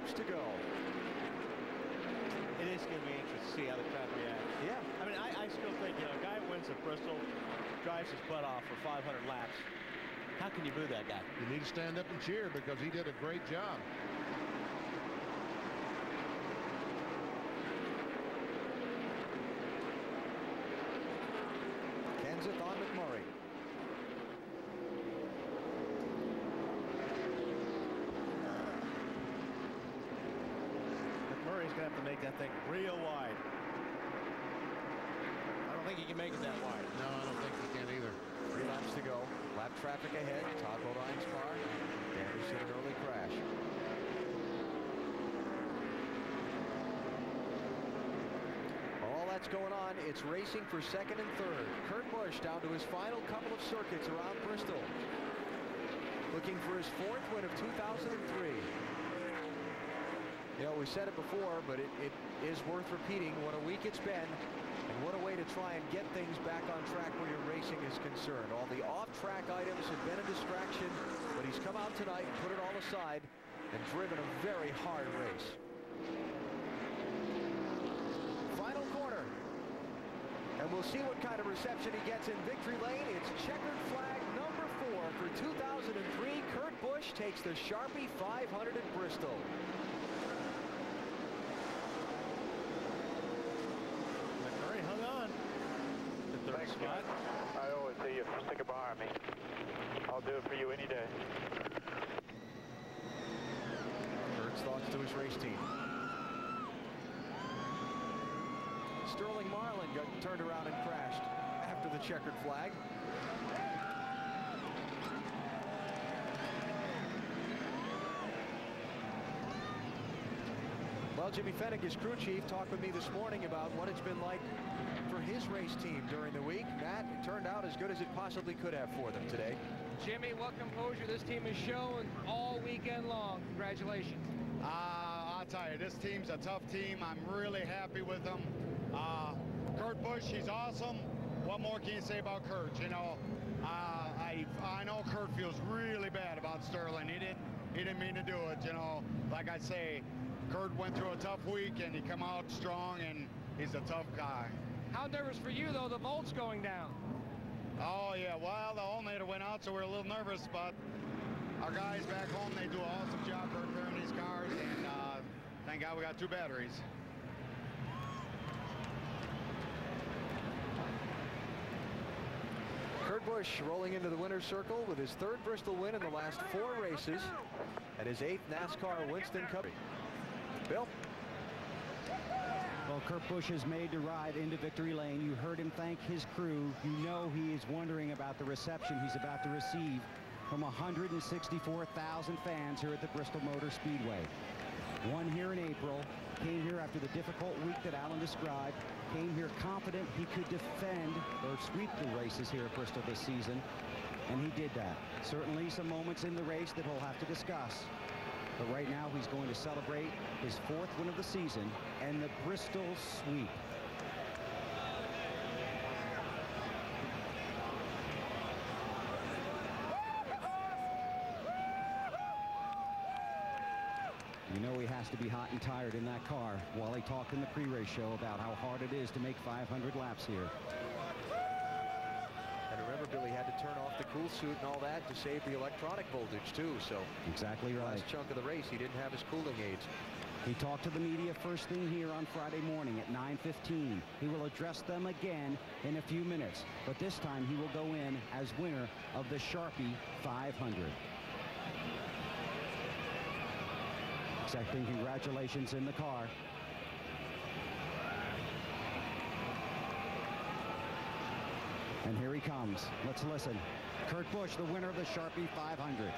laps to go. It is going to be interesting to see how the crowd reacts. Yeah. I mean, I still think, you know, a guy wins at Bristol, drives his butt off for 500 laps. How can you boo that guy? You need to stand up and cheer because he did a great job. Kenseth on McMurray. McMurray's going to have to make that thing real wide. I don't think he can make it that wide. No, I don't think he can either. 3 laps to go. Lap traffic ahead. Todd Bodine's car. Damage to an early crash. All that's going on. It's racing for second and third. Kurt Busch down to his final couple of circuits around Bristol. Looking for his 4th win of 2003. You know, we said it before, but it is worth repeating what a week it's been, and what a way to try and get things back on track where your racing is concerned. All the off-track items have been a distraction, but he's come out tonight and put it all aside and driven a very hard race. Final corner, and we'll see what kind of reception he gets in victory lane. It's checkered flag number 4 for 2003. Kurt Busch takes the Sharpie 500 at Bristol. Hung on. The third Thanks, spot. John. I owe it to you for sticking behind me. I'll do it for you any day. Kurt's thoughts to his race team. Sterling Marlin got turned around and crashed after the checkered flag. Well, Jimmy Fennick, his crew chief, talked with me this morning about what it's been like for his race team during the week. Matt, it turned out as good as it possibly could have for them today. Jimmy, what composure this team has shown all weekend long. Congratulations. I'll tell you, this team's a tough team. I'm really happy with them. Kurt Busch, he's awesome. What more can you say about Kurt? You know, I know Kurt feels really bad about Sterling. He didn't mean to do it. You know, like I say, Kurt went through a tough week and he come out strong, and he's a tough guy. How nervous for you, though, the volt's going down? Oh, yeah. Well, the alternator went out, so we're a little nervous, but our guys back home, they do an awesome job for repairing these cars, and thank God we got 2 batteries. Kurt Busch rolling into the winner's circle with his 3rd Bristol win in the last 4 races and his 8th NASCAR Winston Cup. Bill? Well, Kurt Busch is made to ride into victory lane. You heard him thank his crew. You know he is wondering about the reception he's about to receive from 164,000 fans here at the Bristol Motor Speedway. Won here in April, came here after the difficult week that Alan described, came here confident he could defend or sweep the races here at Bristol this season, and he did that. Certainly some moments in the race that he'll have to discuss. But right now, he's going to celebrate his 4th win of the season and the Bristol sweep. You know he has to be hot and tired in that car. Wally talked in the pre-race show about how hard it is to make 500 laps here. And remember, Billy had to turn off the cool suit and all that to save the electronic voltage, too. So exactly right. Last chunk of the race, he didn't have his cooling aids. He talked to the media first thing here on Friday morning at 9:15. He will address them again in a few minutes, but this time he will go in as winner of the Sharpie 500. Accepting congratulations in the car. And here he comes. Let's listen. Kurt Busch, the winner of the Sharpie 500.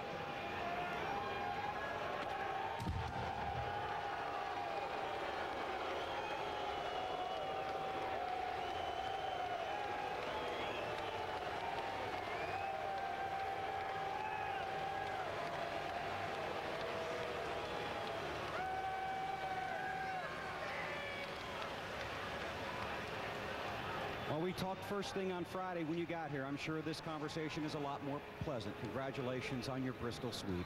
Well, we talked first thing on Friday when you got here. I'm sure this conversation is a lot more pleasant. Congratulations on your Bristol sweep.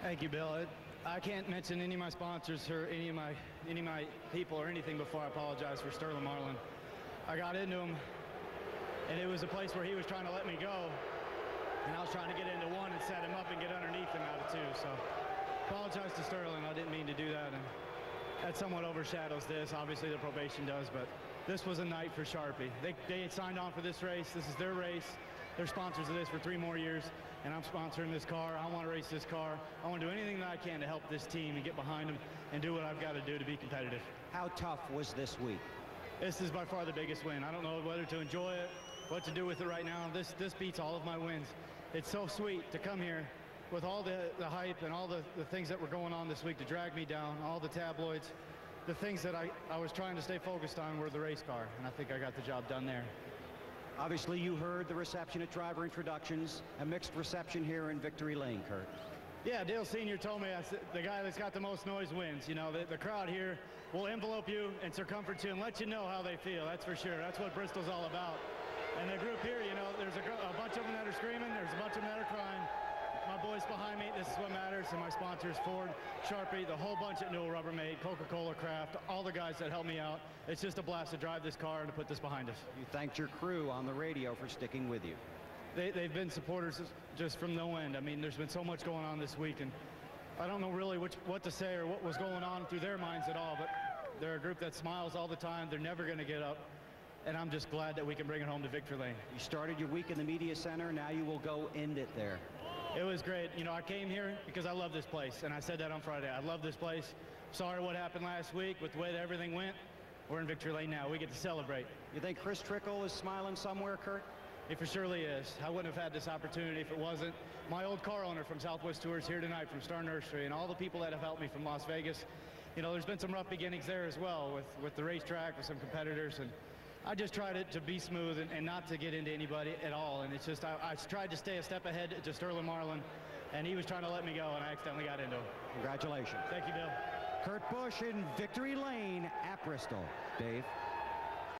Thank you, Bill. I can't mention any of my sponsors or any of my people or anything before I apologize for Sterling Marlin. I got into him, and it was a place where he was trying to let me go, and I was trying to get into one and set him up and get underneath him out of two. So apologize to Sterling. I didn't mean to do that, and that somewhat overshadows this. Obviously the probation does, but this was a night for Sharpie. They had signed on for this race. This is their race. They're sponsors of this for 3 more years, and I'm sponsoring this car. I want to race this car. I want to do anything that I can to help this team and get behind them and do what I've got to do to be competitive. How tough was this week? This is by far the biggest win. I don't know whether to enjoy it, what to do with it right now. This beats all of my wins. It's so sweet to come here with all the hype and all the things that were going on this week to drag me down, all the tabloids. The things that I was trying to stay focused on were the race car, and I think I got the job done there. Obviously, you heard the reception at driver introductions, a mixed reception here in Victory Lane, Kurt. Yeah, Dale Sr. told me the guy that's got the most noise wins. You know, the crowd here will envelope you and circumference you and let you know how they feel, that's for sure. That's what Bristol's all about. And the group here, you know, there's a bunch of them that are screaming, there's a bunch of them that are crying. My boys behind me, this is what matters, and my sponsors, Ford, Sharpie, the whole bunch at Newell Rubbermaid, Coca-Cola Craft, all the guys that helped me out. It's just a blast to drive this car and to put this behind us. You thanked your crew on the radio for sticking with you. They've been supporters just from no end. I mean, there's been so much going on this week, and I don't know really what to say or what was going on through their minds at all, but they're a group that smiles all the time. They're never going to get up, and I'm just glad that we can bring it home to Victory Lane. You started your week in the media center. Now you will go end it there. It was great. You know, I came here because I love this place, and I said that on Friday. I love this place. Sorry what happened last week with the way that everything went. We're in Victory Lane now. We get to celebrate. You think Chris Trickle is smiling somewhere, Kurt? He for surely is. I wouldn't have had this opportunity if it wasn't. My old car owner from Southwest Tours here tonight from Star Nursery, and all the people that have helped me from Las Vegas. You know, there's been some rough beginnings there as well with the racetrack, with some competitors, and I just tried to be smooth and not to get into anybody at all. And it's just, I tried to stay a step ahead to Sterling Marlin, and he was trying to let me go, and I accidentally got into him. Congratulations. Thank you, Bill. Kurt Busch in Victory Lane at Bristol. Dave?